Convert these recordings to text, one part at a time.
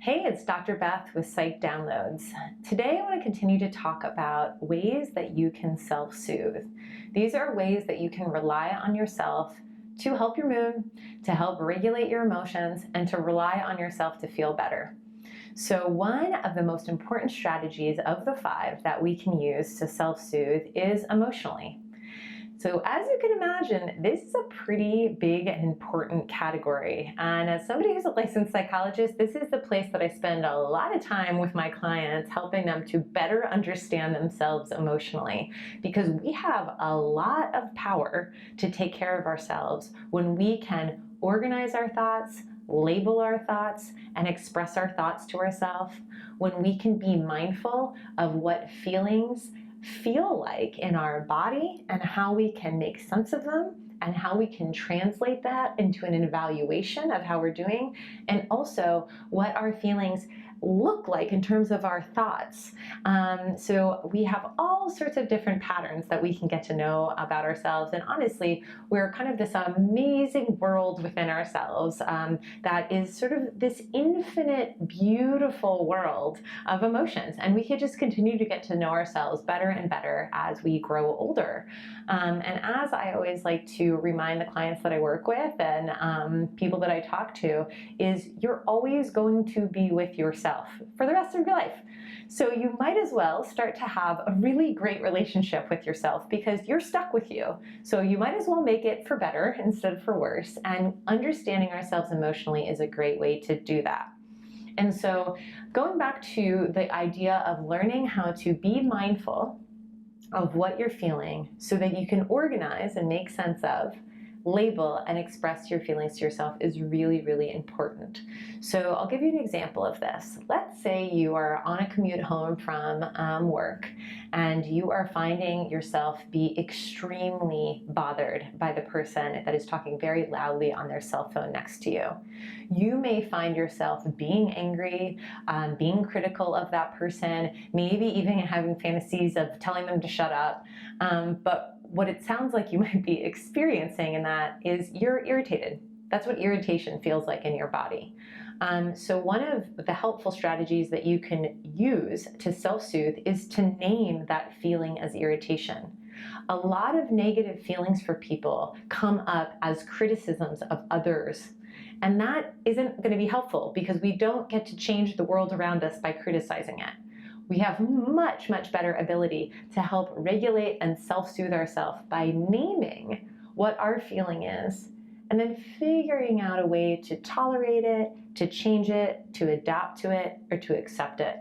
Hey, it's Dr. Beth with Psych Downloads. Today I want to continue to talk about ways that you can self-soothe. These are ways that you can rely on yourself to help your mood, to help regulate your emotions, and to rely on yourself to feel better. So one of the most important strategies of the 5 that we can use to self-soothe is emotionally. So as you can imagine, this is a pretty big and important category. And as somebody who's a licensed psychologist, this is the place that I spend a lot of time with my clients, helping them to better understand themselves emotionally. Because we have a lot of power to take care of ourselves when we can organize our thoughts, label our thoughts, and express our thoughts to ourselves, when we can be mindful of what feelings feel like in our body and how we can make sense of them and how we can translate that into an evaluation of how we're doing, and also what our feelings look like in terms of our thoughts. So we have all sorts of different patterns that we can get to know about ourselves, and honestly, we're kind of this amazing world within ourselves that is sort of this infinite, beautiful world of emotions, and we could just continue to get to know ourselves better and better as we grow older. And as I always like to remind the clients that I work with and people that I talk to, is you're always going to be with yourself for the rest of your life. So you might as well start to have a really great relationship with yourself because you're stuck with you. So you might as well make it for better instead of for worse. And understanding ourselves emotionally is a great way to do that. And so going back to the idea of learning how to be mindful of what you're feeling so that you can organize and make sense of, label, and express your feelings to yourself is really, really important. So I'll give you an example of this. Let's say you are on a commute home from work and you are finding yourself be extremely bothered by the person that is talking very loudly on their cell phone next to you. You may find yourself being angry, being critical of that person, maybe even having fantasies of telling them to shut up, but what it sounds like you might be experiencing in that is you're irritated. That's what irritation feels like in your body. So one of the helpful strategies that you can use to self-soothe is to name that feeling as irritation. A lot of negative feelings for people come up as criticisms of others. And that isn't going to be helpful because we don't get to change the world around us by criticizing it. We have much, much better ability to help regulate and self-soothe ourselves by naming what our feeling is and then figuring out a way to tolerate it, to change it, to adapt to it, or to accept it.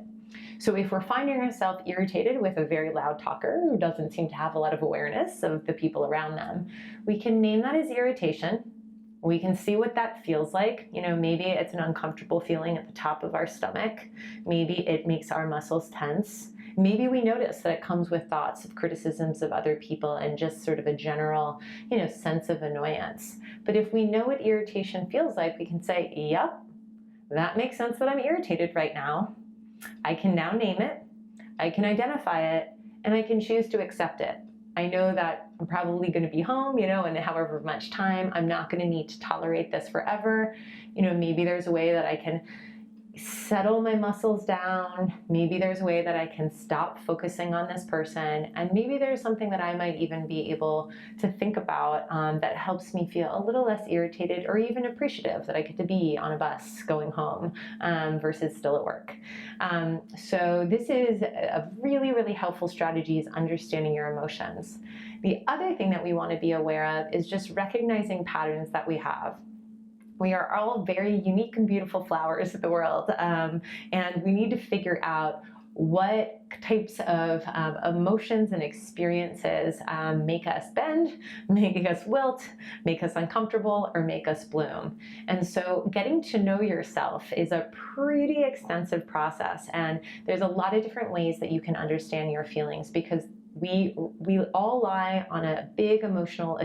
So if we're finding ourselves irritated with a very loud talker who doesn't seem to have a lot of awareness of the people around them, we can name that as irritation. We can see what that feels like. You know, maybe it's an uncomfortable feeling at the top of our stomach. Maybe it makes our muscles tense. Maybe we notice that it comes with thoughts of criticisms of other people and just sort of a general, sense of annoyance. But if we know what irritation feels like, we can say, yep, that makes sense that I'm irritated right now. I can now name it, I can identify it, and I can choose to accept it. I know that I'm probably going to be home, in however much time. I'm not going to need to tolerate this forever. Maybe there's a way that I can settle my muscles down. Maybe there's a way that I can stop focusing on this person. And maybe there's something that I might even be able to think about that helps me feel a little less irritated or even appreciative that I get to be on a bus going home versus still at work. So this is a really, really helpful strategy, is understanding your emotions. The other thing that we want to be aware of is just recognizing patterns that we have. We are all very unique and beautiful flowers of the world, and we need to figure out what types of emotions and experiences make us bend, make us wilt, make us uncomfortable, or make us bloom. And so getting to know yourself is a pretty extensive process, and there's a lot of different ways that you can understand your feelings because we all lie on a big emotional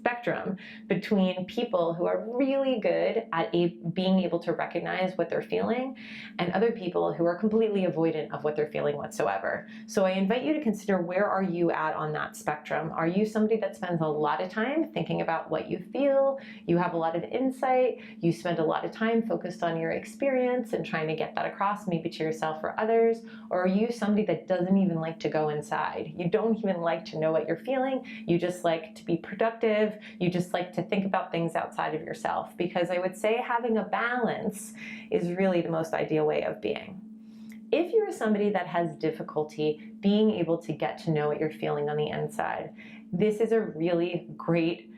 spectrum between people who are really good at being able to recognize what they're feeling and other people who are completely avoidant of what they're feeling whatsoever. So I invite you to consider, where are you at on that spectrum? Are you somebody that spends a lot of time thinking about what you feel? You have a lot of insight. You spend a lot of time focused on your experience and trying to get that across, maybe to yourself or others. Or are you somebody that doesn't even like to go inside? You don't even like to know what you're feeling. You just like to be productive. You just like to think about things outside of yourself. Because I would say having a balance is really the most ideal way of being. If you're somebody that has difficulty being able to get to know what you're feeling on the inside, this is a really great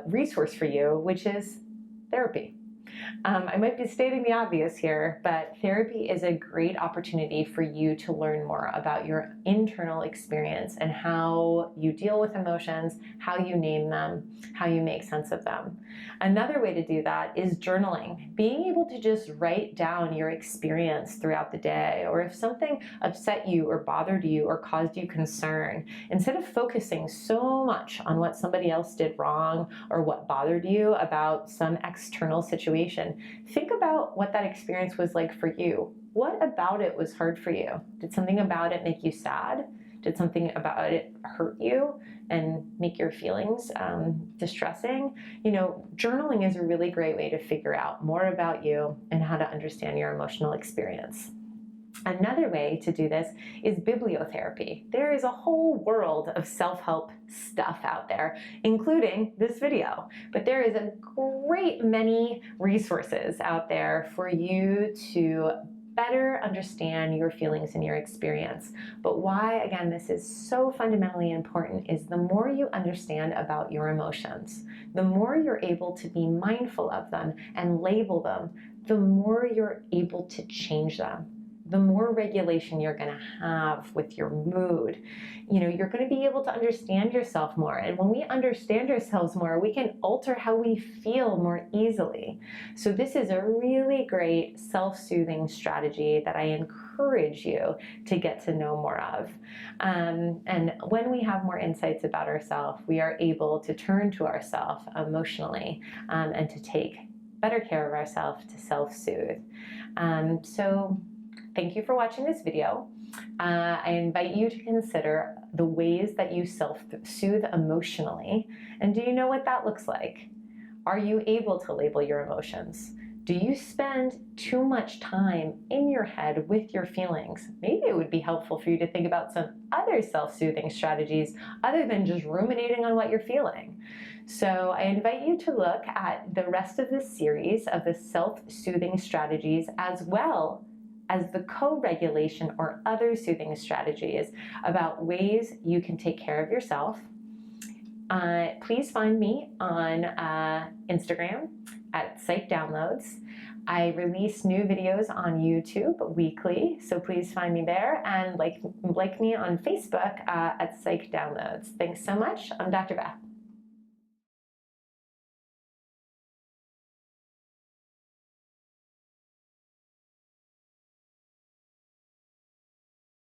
resource for you, which is therapy. I might be stating the obvious here, but therapy is a great opportunity for you to learn more about your internal experience and how you deal with emotions, how you name them, how you make sense of them. Another way to do that is journaling, being able to just write down your experience throughout the day, or if something upset you or bothered you or caused you concern, instead of focusing so much on what somebody else did wrong or what bothered you about some external situation, think about what that experience was like for you. What about it was hard for you? Did something about it make you sad? Did something about it hurt you and make your feelings distressing? You know, journaling is a really great way to figure out more about you and how to understand your emotional experience. Another way to do this is bibliotherapy. There is a whole world of self-help stuff out there, including this video. But there is a great many resources out there for you to better understand your feelings and your experience. But why, again, this is so fundamentally important is the more you understand about your emotions, the more you're able to be mindful of them and label them, the more you're able to change them, the more regulation you're going to have with your mood. You know, you're going to be able to understand yourself more. And when we understand ourselves more, we can alter how we feel more easily. So this is a really great self-soothing strategy that I encourage you to get to know more of. And when we have more insights about ourselves, we are able to turn to ourselves emotionally and to take better care of ourselves, to self-soothe. So thank you for watching this video. I invite you to consider the ways that you self-soothe emotionally. And do you know what that looks like? Are you able to label your emotions? Do you spend too much time in your head with your feelings? Maybe it would be helpful for you to think about some other self-soothing strategies other than just ruminating on what you're feeling. So I invite you to look at the rest of this series of the self-soothing strategies, as well as the co-regulation or other soothing strategies about ways you can take care of yourself. Please find me on Instagram at Psych Downloads. I release new videos on YouTube weekly, so please find me there, and like me on Facebook at Psych Downloads. Thanks so much. I'm Dr. Beth.